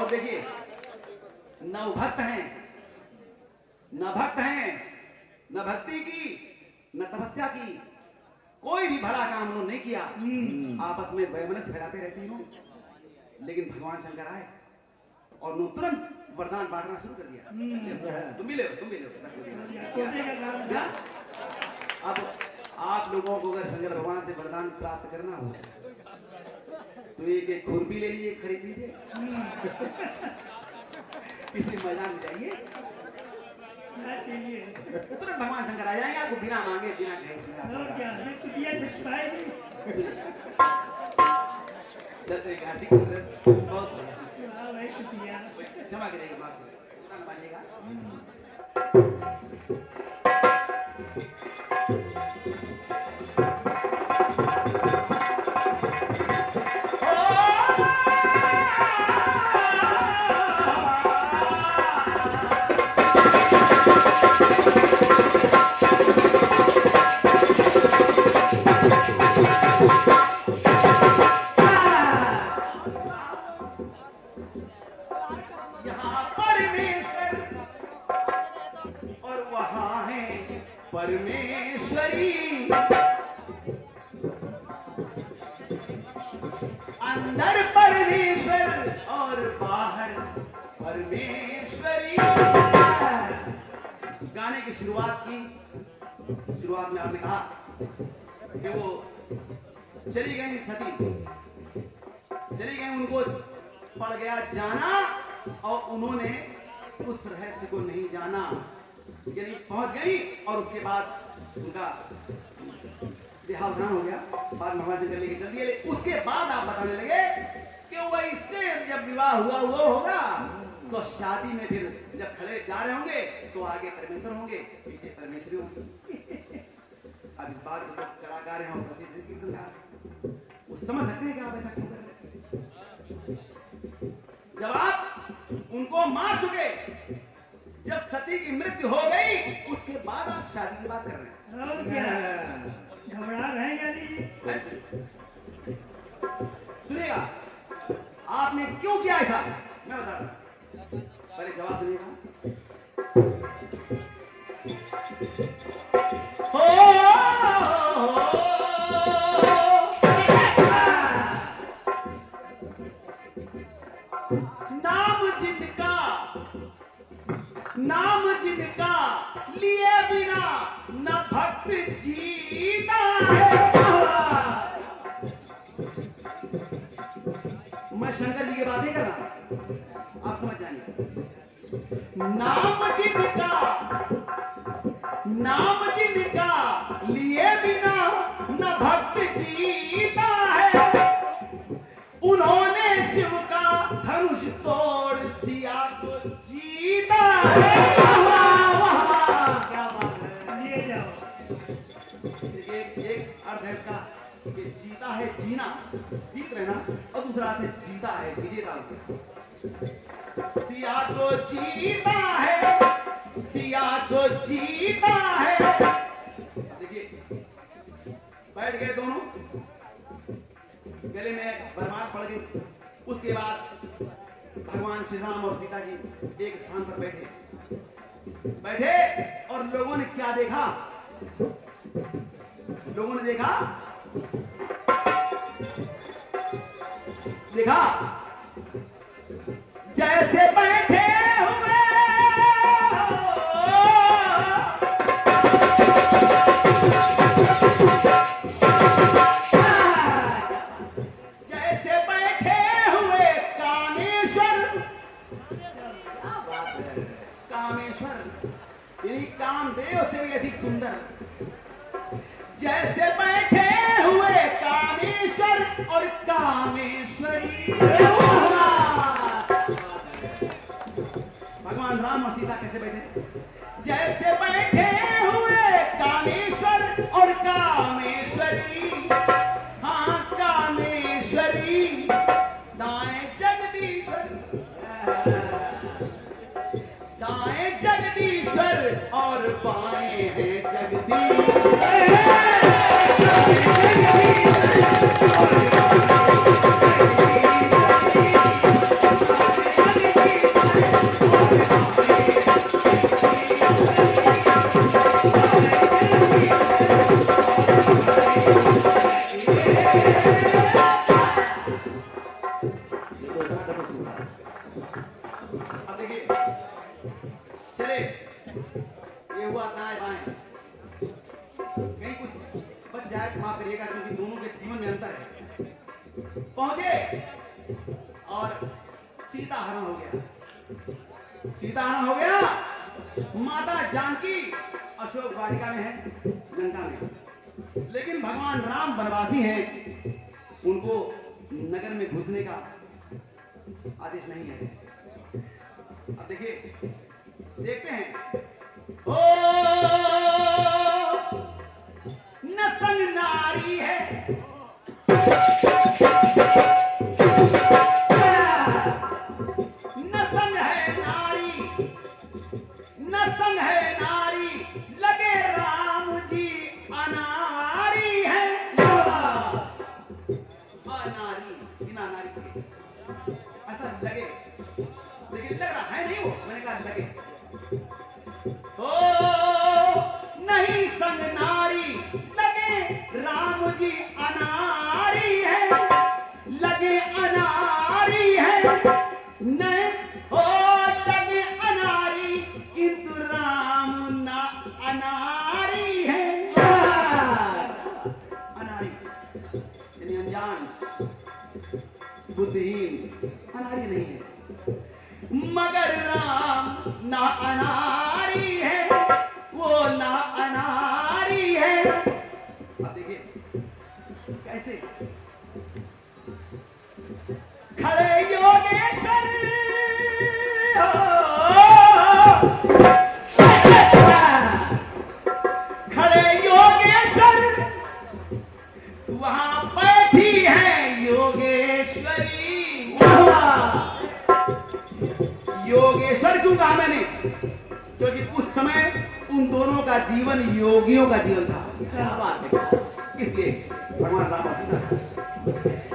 देखिए, न वो भक्त हैं, न भक्त हैं, न भक्ति की, न तपस्या की, कोई भी भला काम उन्होंने नहीं किया। आपस में वैमनस्य फैलाते रहते हो। लेकिन भगवान शंकर आए और उन्होंने तुरंत वरदान बांटना शुरू कर दिया। तुम भी ले, तुम भी ले। अब आप लोगों को अगर शंकर भगवान से वरदान प्राप्त करना हो तो एक एक खुरपी ले लीजिए, खरीद लीजिए, किसी मैदान में जाइए, तुरंत भगवान शंकर आ जाएंगे आपको बिना मांगे, बिना कहे। बहुत क्षमा करेगा, माफ करेगा। परमेश्वरी अंदर परमेश्वर और बाहर परमेश्वरी। गाने की शुरुआत में आपने कहा कि वो चली गई सती, चली गई, उनको पड़ गया जाना और उन्होंने उस रहस्य को नहीं जाना, यानी पहुंच गई और उसके बाद उनका देहावसान हो गया। बाद में भगवान शंकर लेके चल दिए। उसके बाद आप बताने लगे कि वैसे जब विवाह हुआ होगा तो शादी में फिर जब खड़े जा रहे होंगे तो आगे परमेश्वर होंगे, पीछे परमेश्वरी होंगे। अब इस बात को कलाकार हैं, वो समझ सकते हैं कि आप ऐसा क्यों कर रहे हैं। जब आप उनको मार चुके, जब सती की मृत्यु हो गई, उसके बाद आप शादी की बात कर रहे हैं। घबरा रहे हैं। सुनिएगा, आपने क्यों किया ऐसा, मैं बता रहा हूं, पहले जवाब सुनिएगा। नाम जिनका लिए बिना न भक्त जीता है। मैं शंकर जी की बातें कर रहा हूं, आप समझ जाएंगे। नाम जिनका लिए बिना न भक्त जीता है। उन्होंने शिव का धनुष तोड़ सिया को जीता है। क्या बात है, ले जाओ। एक अर्थ है इसका कि जीता है जीना, जीत रहना, और दूसरा अर्थ है जीता है विजेता। सिया को जीता है, सिया को जीता है। देखिए, बैठ गए दोनों, गले में बरमार पड़ गई। उसके बाद भगवान श्री राम और सीता जी एक स्थान पर बैठे और लोगों ने क्या देखा, लोगों ने देखा जैसे बैठे हुए कामदेव से भी अधिक सुंदर, जैसे बैठे हुए कामेश्वर और कामेश्वरी। भगवान राम और सीता कैसे बैठे, जैसे बैठे हुए कामेश्वर और कामेश्वरी। हाँ कामेश्वरी, दाएं जगदीश्वरी, दाएं जगदीश्वर और बाएं हैं जगदीश। अब देखिए चले, ये हुआ दाएं बाएं, कहीं कुछ बच जाए क्षमा करिएगा क्योंकि दोनों के जीवन में अंतर है। पहुंचे और सीता हरण हो गया, सीता हरण हो गया। माता जानकी अशोक वाटिका में है, लंका में, लेकिन भगवान राम वनवासी हैं, उनको नगर में घुसने का आदेश नहीं है। अब देखिए, देखते हैं। ओ नसन नारी है, नसन है नारी, नसन है नारी, लगे राम जी अनारी है। अनारी बिना नारी के ऐसा लगे, लेकिन लग रहा है नहीं, वो मैंने कहा लगे। ओ नहीं संग नारी, लगे राम जी अनारी है, लगे अनारी है। नहीं हो लगे अनारी, किंतु राम ना अनारी है। अनारी यानी अनजान, बुद्धिहीन, अनारी नहीं है, मगर राम ना अनारी है, वो ना अनारी है। अब देखिए कैसे खड़े योगेश्वर, खड़े योगेश्वर, वहां बैठी है योगेश्वरी। योगेश्वर क्यों कहा मैंने? क्योंकि उस समय उन दोनों का जीवन योगियों का जीवन था। इसलिए भगवान राम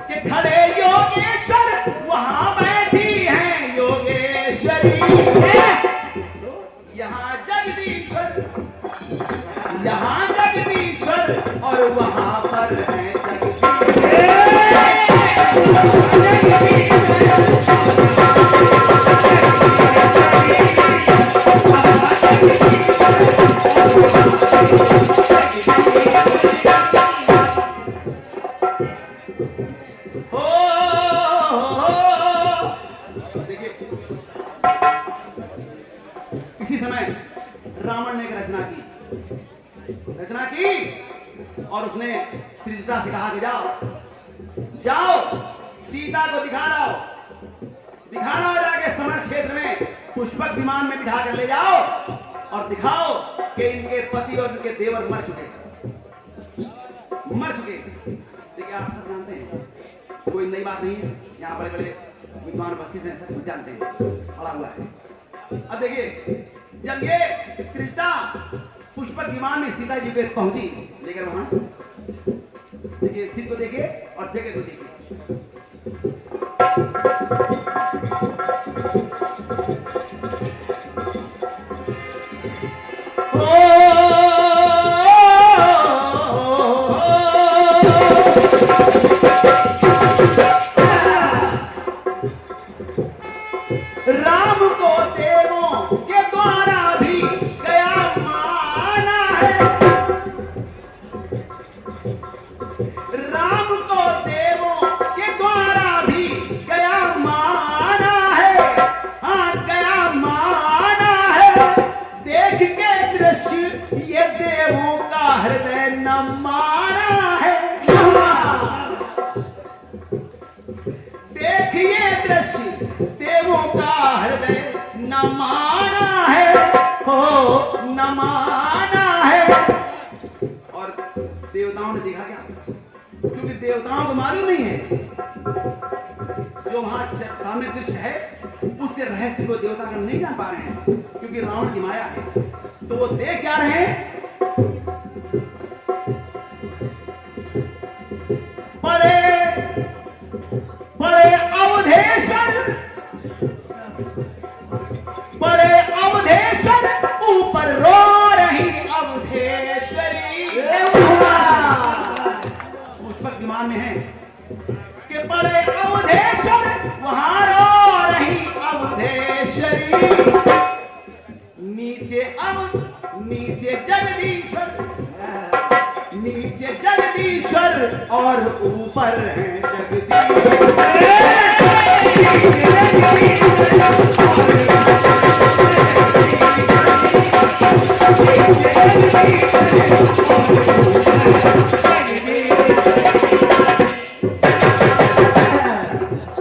के खड़े योगेश्वर, वहां बैठी है योगेश्वरी। यहाँ जगदीश्वर, यहाँ जगदीश्वर, और वहां पर है इसी समय रावण ने एक रचना की और उसने त्रिजटा से कहा कि जाओ सीता को दिखा रहा हो जाके समर क्षेत्र में पुष्पक विमान में बिठा कर ले जाओ और दिखाओ कि इनके पति और इनके देवर मर चुके। देखिए आप सब जानते हैं, कोई नई बात नहीं है, यहाँ बड़े बड़े विद्वान उपस्थित हैं, सब कुछ जानते हैं, पड़ा हुआ है। अब देखिए जब ये त्रिजटा पुष्पक विमान में सीता जी पे पहुंची लेकर, वहां देखिए स्थिति को देखिए और जगह को देखिए। राम को देवों के द्वारा भी गया माना है, राम को देवों के द्वारा भी गया माना है। हाँ गया माना है, देख के दृश्य ये देवों का हृदय न माना है। देखिए दृश्य देवों का हृदय न माना है, हो न माना है। और देवताओं ने देखा क्या? क्योंकि देवताओं को मालूम नहीं है, जो वहां सामने दृश्य है उसके रहस्य को देवतागण नहीं जान पा रहे हैं, क्योंकि रावण की माया है। तो वो देख क्या रहे हैं? बड़े अवधेश्वर ऊपर रो रही अवधेश्वरी। पुष्पक विमान में है कि बड़े अवधेश्वर वहां रो और ऊपर है जगदीश।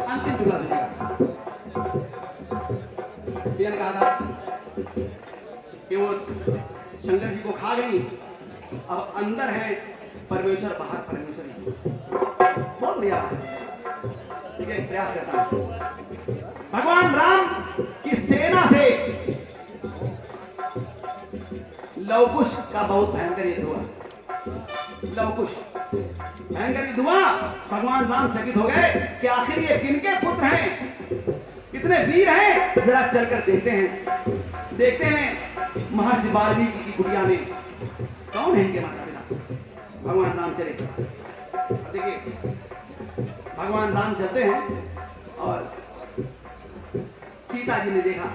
अंतिम टुकड़ा सुनिएगा। ने कहा था कि वो शंकर जी को खा गई, अब अंदर है परमेश्वर, बाहर परमेश्वर ही। बहुत बढ़िया बात है। ठीक है, प्रयास करता है। भगवान राम की सेना से लवकुश का बहुत भयंकर युद्ध हुआ। लवकुश भयंकर युद्ध हुआ। भगवान राम चकित हो गए कि आखिर ये किनके पुत्र हैं, कितने वीर हैं, जरा चलकर देखते हैं। देखते हैं महर्षि वाल्मीकि की कुटिया में कौन है इनके माता पिता। भगवान राम चले। देखिए भगवान राम चलते हैं और सीता जी ने देखा,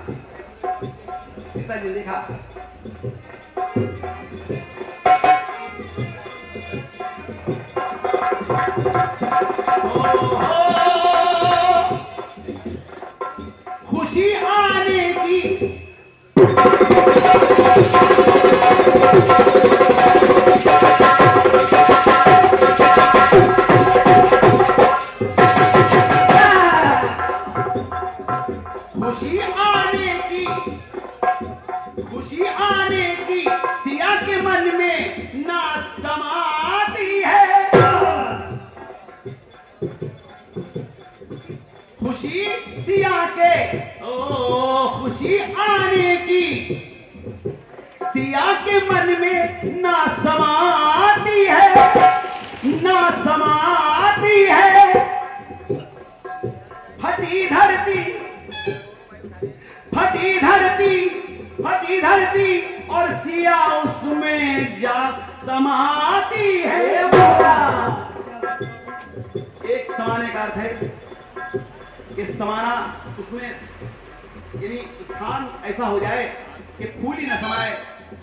सीता जी ने देखा खुशी आने की खुशी आने की सिया के मन में ना समाती है। खुशी सिया के खुशी आने की सिया के मन में ना समाती है, ना समाती है। फटी धरती, फटी धरती, फटी धरती और सिया उसमें जा समाती है। एक समाने का अर्थ है कि समाना, उसमें यानी स्थान ऐसा हो जाए कि फूल ही न समाए,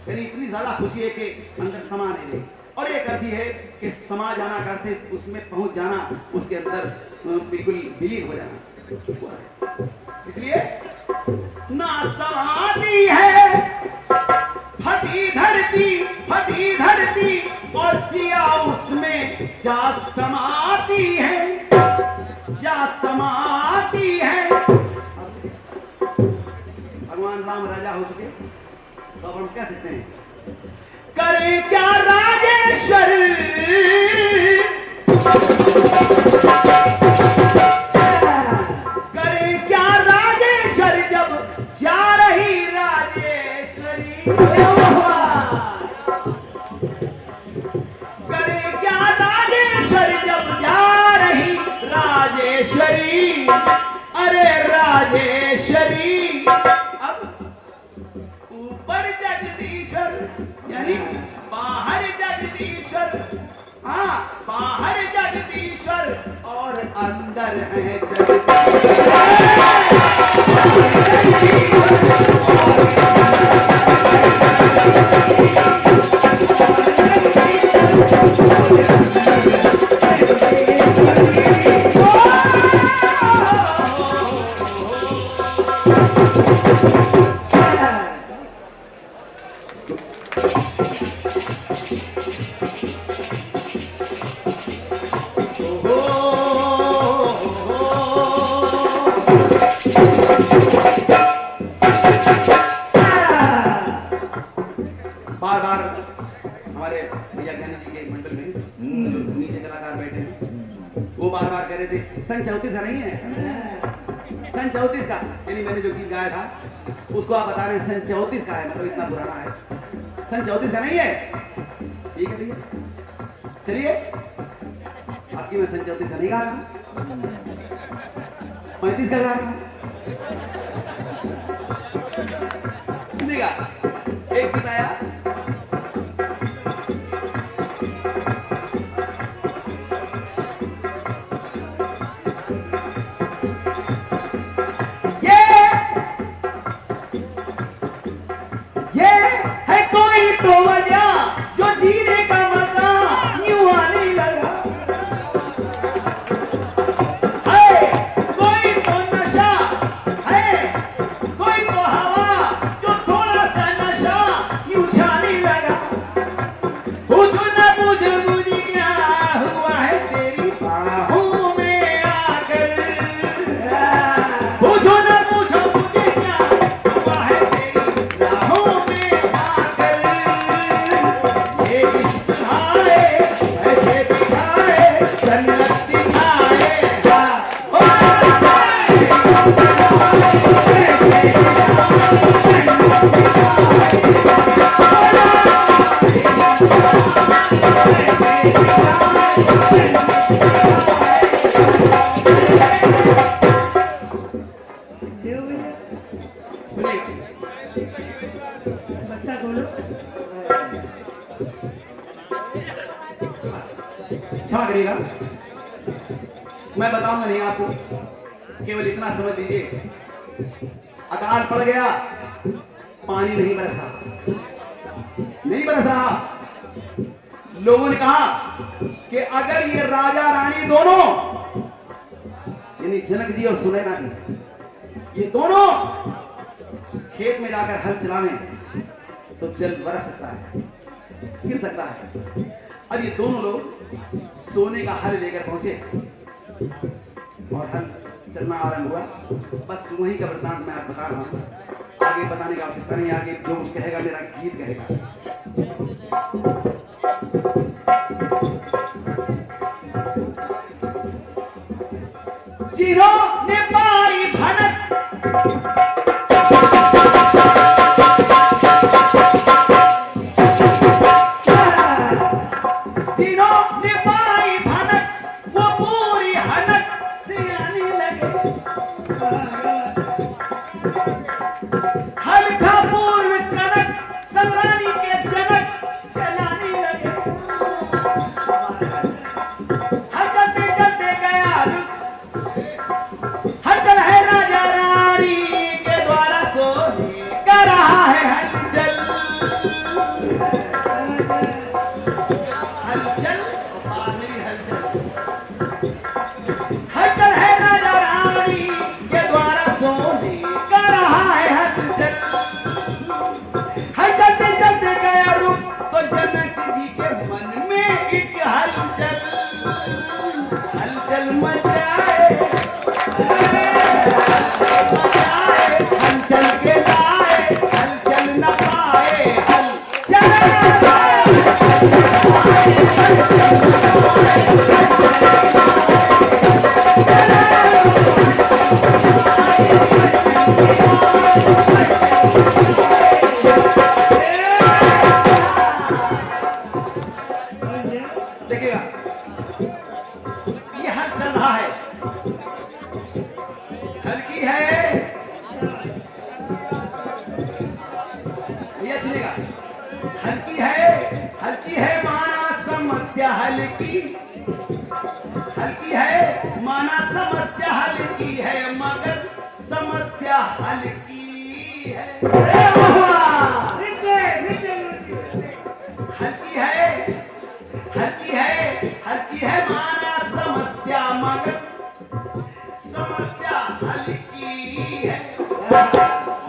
यानी इतनी ज्यादा खुशी है कि अंदर समा नहीं रही। और एक अर्थ है कि समा जाना करते, उसमें पहुंच जाना, उसके अंदर बिल्कुल विलीन हो जाना। इसलिए ना समाती है, फटी धरती, फटी धरती और सिया उसमें जा समाती है, जा समाती है। भगवान राम राजा हो चुके, तो अब हम कह सकते हैं करे क्या राजेश्वर, करे क्या राजेश्वर जब जा रही राजेश्वरी। करे क्या राजेश्वर जब जा रही राजेश्वरी, अरे राजेश्वरी। अब ऊपर जगदीश्वर यानी बाहर जगदीश्वर, हाँ बाहर जगदीश्वर और अंदर है जगदीश्वर। बार बार हमारे भैया ज्ञानी जी के मंडल में नीचे कलाकार बैठे हैं, वो बार बार कह रहे थे सन 34 का नहीं है, सन 34 का, यानी मैंने जो गीत गाया था उसको आप बता रहे हैं सन 34 का है, मतलब इतना पुराना है, सन 34 का नहीं है। ठीक है भैया, चलिए आपकी मैं सन 34 का नहीं गा रहा, 35 का गा रहा हूं। सुनिएगा, एक बताया ये है कोई तो वजह जो जीने का मजा यूं आने लगा। पड़ेगा, मैं बताऊंगा नहीं आपको, केवल इतना समझ लीजिए, अकाल पड़ गया, पानी नहीं बरस रहा, नहीं बरस रहा। लोगों ने कहा कि अगर ये राजा रानी दोनों, यानी जनक जी और सुनैना जी, ये दोनों खेत में जाकर हल चलावें तो जल बरस सकता है, गिर सकता है। अब ये दोनों लोग सोने का हल लेकर पहुंचे और हल चलना आरंभ हुआ। बस वही का वृत्तांत मैं आप बता रहा हूं, आगे बताने की आवश्यकता नहीं, आगे जो कुछ कहेगा मेरा गीत कहेगा। जिन्होंने पाई भनक देखिएगा, ये हल चल रहा है, हल्की है, ये सुनेगा, हल्की है माना समस्या हल्की, हल्की है माना समस्या हल्की है, मगर समस्या हल्की है। हल्की है माना समस्या, मगर समस्या हल्की है।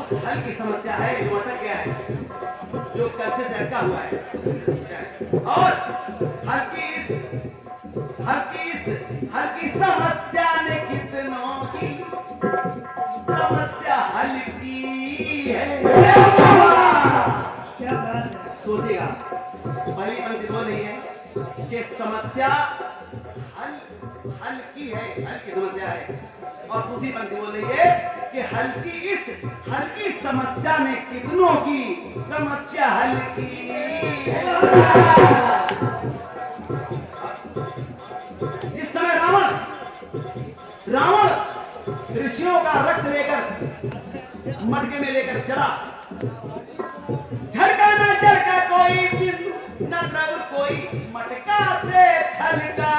उस हल की समस्या है जो अटक गया है, जो कल से अटका हुआ है, और हर की समस्या ने कितनों की समस्या हल्की है। सोचिएगा, पहली पंक्ति बोल रही है कि समस्या हल्की है, हल्की समस्या है, और दूसरी पंक्ति बोल रही है कि हल्की समस्या में कितनों की समस्या हल्की है। जिस समय रावण ऋषियों का रक्त लेकर मटके में लेकर चला, झरका न झरका कोई बिंदु न द्रव कोई मटका से छलका,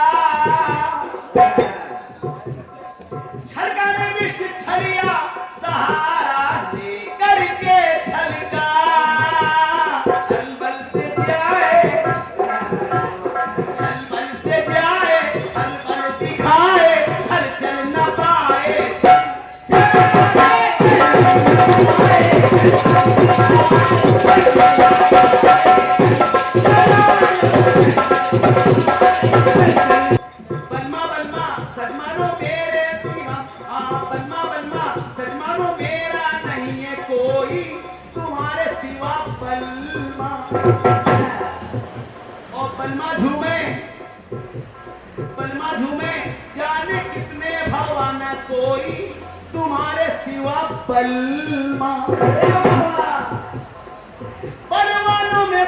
झरका ने विष छलिया सहारा लेकर के छलका, छल बल से जाए, छल बल से जाए, छल बल दिखाए, छल चल न पाए, बलमा बलमा सजमानो मेरे सिवा, बलमा बलमा सजमानो मेरा नहीं है कोई तुम्हारे सिवा बलमा, और बलमा झूमे जाने कितने भवन कोई तुम्हारे सिवा बलमा। बलवानों में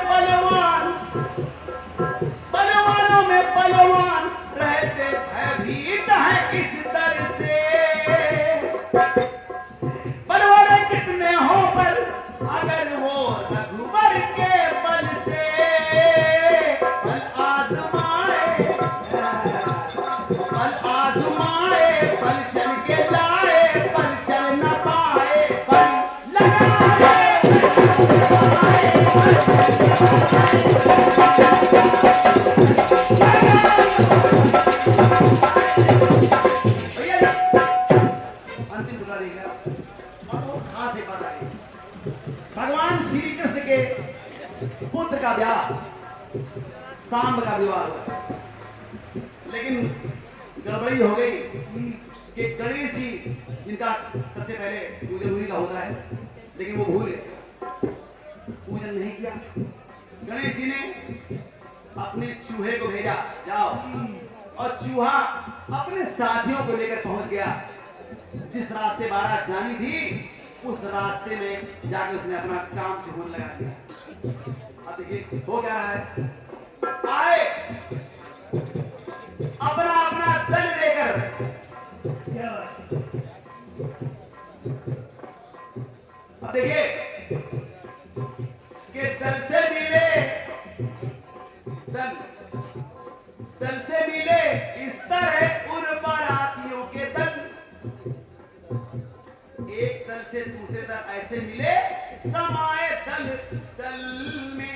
बलवान रहते भयभीत है इस दर से, बलवान कितने हो पर अगर वो रघुवर के बल से बल आजमाए, अंतिम टुकड़ा देगा और वो खास एक बात आई। भगवान श्री कृष्ण के पुत्र का ब्याह, सांब का विवाह हुआ, लेकिन गड़बड़ी हो गई कि गणेश जी जिनका सबसे पहले पूजन हुई का होता है, लेकिन वो भूल गए, पूजन नहीं किया। गणेश जी ने अपने चूहे को भेजा, जाओ, और चूहा अपने साथियों को लेकर पहुंच गया। जिस रास्ते बारात जानी थी उस रास्ते में जाके उसने अपना काम चुगन लगा दिया। अब देखिए हो क्या रहा है, आए अपना अपना दल लेकर, अब देखिए कि दल से मिले, दल से मिले इस तरह उन बारातियों के दल, एक दल से दूसरे दल ऐसे मिले, समाए दल दल में,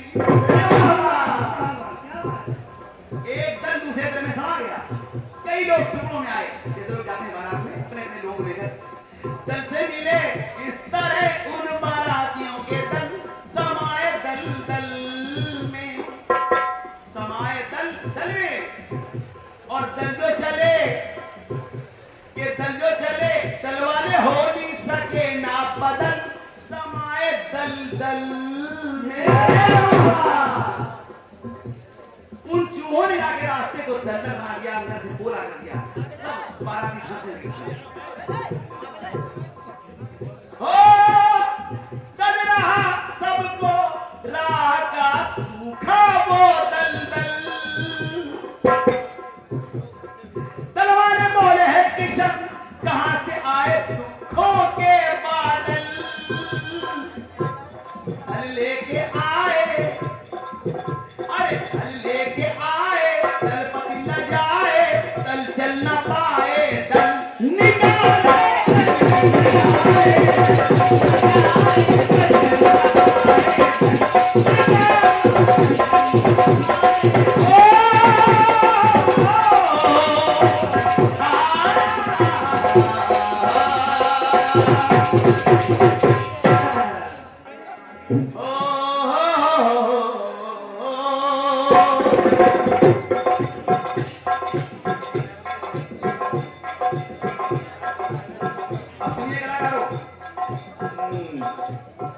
एक दल दूसरे दल में समा गया। कई लोग टुकड़ों में आए, जैसे लोग जाते हैं बारात में अपने अपने लोग लेकर। दल से मिले इस तरह उन बारातियों के दल, समाए दल दल में, समाए दल दल में। और दल जो चले कि दल जो चले दल वाले हो नहीं सके ना बदल, समाए दल दल में। उन चूहों ने आके रास्ते को दलदल बना दिया, अंदर से बोला कर दिया, सब बाराती फंसने लगे। हो दल रहा सबको राह का सूखा वो दल दल, दल वाले बोले हैं किशन कहां से आए दुखों के बादल, दल लेके आए, अरे दल लेके आए, दल पति न जाए, दल चल न पाए, दल निकाले,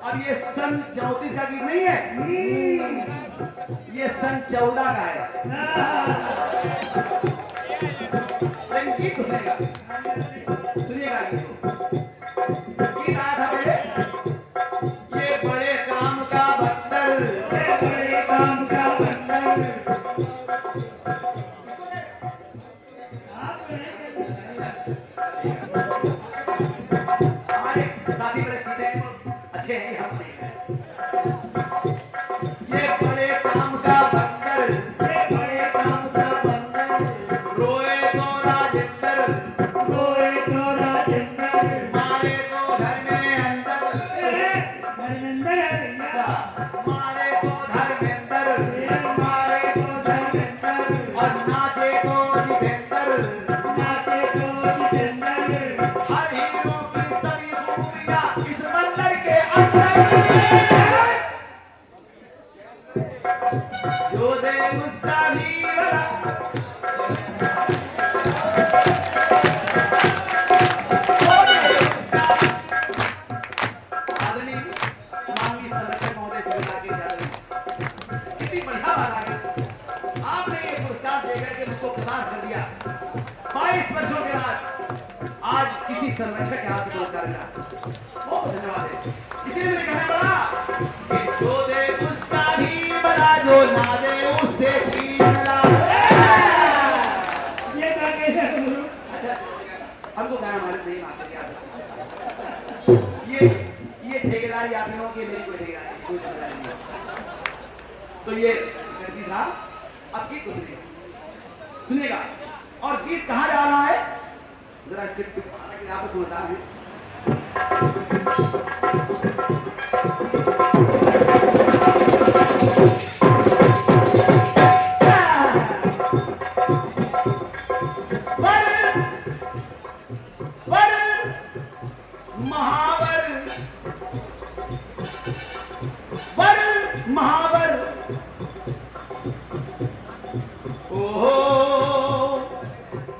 अब ये सन 34 का गीत नहीं है, ये सन 14 का है। लेकिन गीत तो सुनेगा, सुनिएगा गीत को। गीत आया था पहले, ये बड़े काम का बंदर, ये बड़े काम का बंदर, हमारे साथी बड़े सीधे अच्छे हैं, हम नहीं हैं। ये बड़े काम का बंदर, ये बड़े काम का बंदर, रोए तो राजेंद्र, रोए तो राजेंद्र, मारे तो धर्मेंद्र, मारे तो धर्मेंद्र, मारे तो धर्मेंद्र, और नाचे तो जितेंद्र, नाचे तो जितेंद्र, हर हीरो की सभी खूबियां इस बंदर के अंदर, जो दे उसका हीरा, जो दे उसका। आदरणीय माननीय संरक्षक महोदय स्वीकार के जाते, कितनी बढ़िया बात आ गई, आपने ये पुरस्कार देकर के मुझको प्रदान कर दिया। 22 वर्षों के बाद आज किसी संरक्षक के हाथ से पुरस्कार मिला, बहुत धन्यवाद है। इसीलिए मैंने कहना पड़ा कि जो दे उसका ही बड़ा, जो ना दे उससे छीन ला। ये क्या कैसे बोलूं? अच्छा, हमको गाना मालूम नहीं, मानते क्या ये ठेकेदारी आप लोगों की, मेरी कोई ठेकेदारी, कोई ठेकेदारी नहीं है। तो ये कर्जी साहब अब गीत को सुनिएगा, सुनिएगा। और गीत कहाँ जा रहा है जरा इसके आपको सुनता है। महावर वर महावर ओहो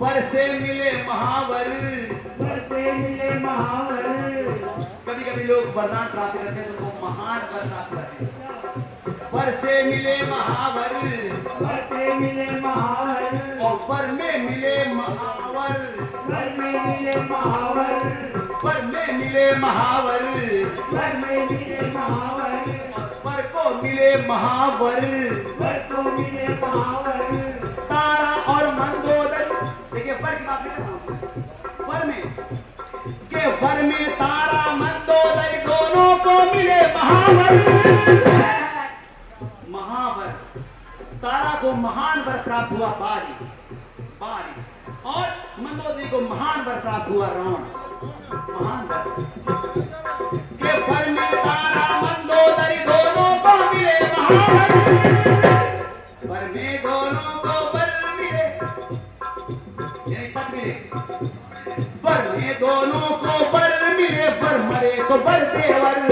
वर से मिले महावर वर से मिले महावर कभी कभी लोग वरदान प्राप्त करते हैं तो उनको महान वर प्राप्त करते हैं वर से मिले महावर वर से मिले महावर और वर में मिले महावर वर में मिले महावर वर में मिले महावर वर में मिले महावर वर को मिले महावर वर को मिले महावर तारा और मंदोदर देखिए वर की बात नहीं कर रहा हूं वर में के वर में तारा मंदोदर दोनों को मिले महावर महावर तारा को महान वर प्राप्त हुआ बारी बारी और मंदोदरी को महान वर प्राप्त हुआ रावण महान वर के वर में तारा मंदोदरी दोनों को मिले महावर वर में दोनों को वर मिले यही पद मिले वर में दोनों को वर मिले वर मरे तो वर देवर